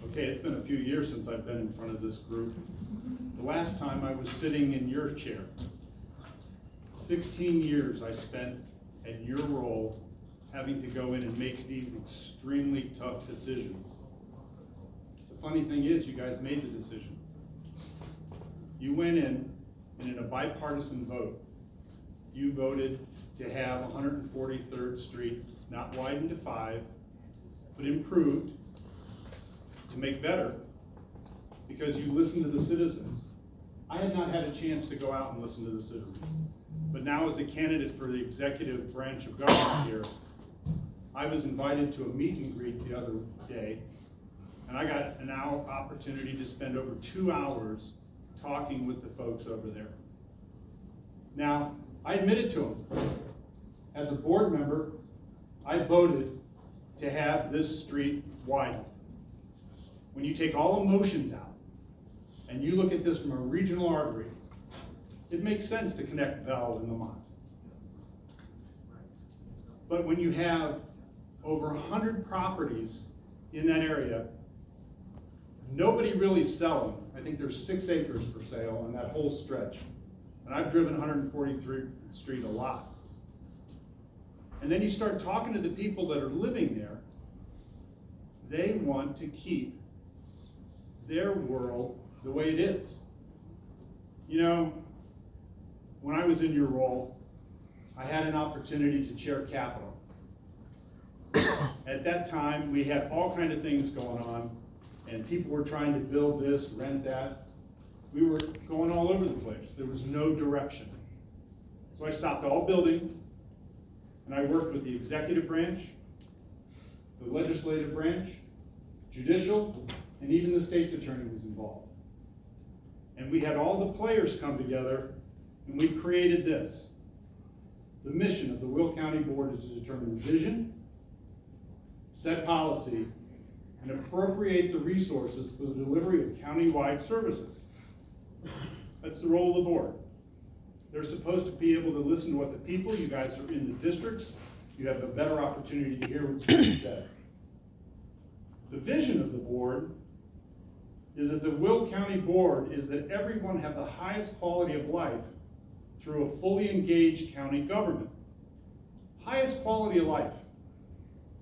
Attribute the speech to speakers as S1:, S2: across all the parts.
S1: Okay, it's been a few years since I've been in front of this group. The last time I was sitting in your chair. 16 years I spent at your role having to go in and make these extremely tough decisions. The funny thing is, you guys made the decision. You went in, and in a bipartisan vote, you voted to have 143rd Street not widened to 5, but improved to make better, because you listened to the citizens. I had not had a chance to go out and listen to the citizens. But now, as a candidate for the executive branch of government here, I was invited to a meet and greet the other day, and I got an hour opportunity to spend over 2 hours talking with the folks over there. Now, I admitted to them, as a board member, I voted to have this street widened. When you take all emotions out, and you look at this from a regional artery, it makes sense to connect Bell and Lamont. But when you have over 100 properties in that area, nobody really selling. I think there's 6 acres for sale on that whole stretch. And I've driven 143rd Street a lot. And then you start talking to the people that are living there. They want to keep their world the way it is. You know, when I was in your role, I had an opportunity to chair Capital. At that time, we had all kinds of things going on, and people were trying to build this, rent that. We were going all over the place. There was no direction. So I stopped all building, and I worked with the executive branch, the legislative branch, judicial, and even the state's attorney was involved. And we had all the players come together, and we created this. The mission of the Will County Board is to determine vision, set policy, and appropriate the resources for the delivery of county-wide services. That's the role of the board. They're supposed to be able to listen to what the people, you guys are in the districts, you have a better opportunity to hear what's being said. The vision of the board is that the Will County Board is that everyone have the highest quality of life through a fully engaged county government. Highest quality of life.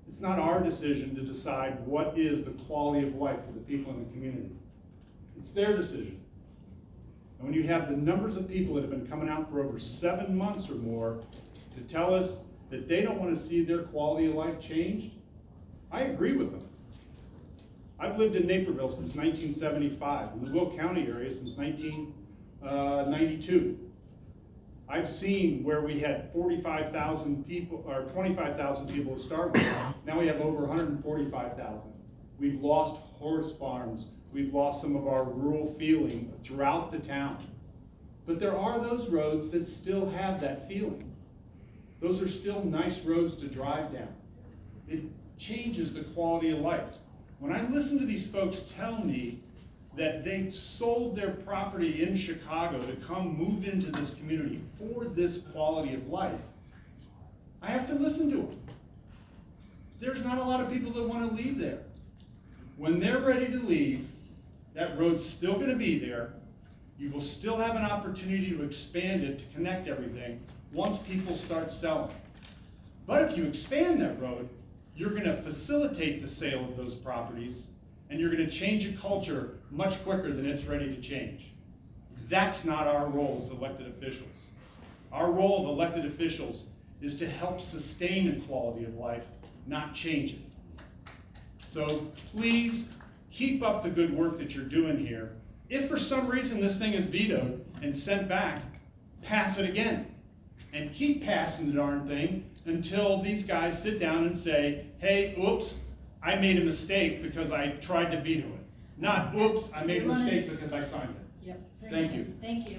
S1: It's not our decision to decide what is the quality of life for the people in the community. It's their decision. And when you have the numbers of people that have been coming out for over 7 months or more to tell us that they don't want to see their quality of life changed, I agree with them. I've lived in Naperville since 1975, in the Will County area since 1992. I've seen where we had 45,000 people, or 25,000 people to start with. Now we have over 145,000. We've lost horse farms. We've lost some of our rural feeling throughout the town. But there are those roads that still have that feeling. Those are still nice roads to drive down. It changes the quality of life. When I listen to these folks tell me that they sold their property in Chicago to come move into this community for this quality of life, I have to listen to them. There's not a lot of people that want to leave there. When they're ready to leave, that road's still going to be there. You will still have an opportunity to expand it, to connect everything, once people start selling. But if you expand that road, you're going to facilitate the sale of those properties, and you're going to change a culture much quicker than it's ready to change. That's not our role as elected officials. Our role of elected officials is to help sustain a quality of life, not change it. So please keep up the good work that you're doing here. If for some reason this thing is vetoed and sent back, pass it again. And keep passing the darn thing until these guys sit down and say, hey, oops, I made a mistake because I tried to veto it. Not, oops, I made a mistake because I signed it.
S2: Yep.
S1: Thank you.
S2: Thank you.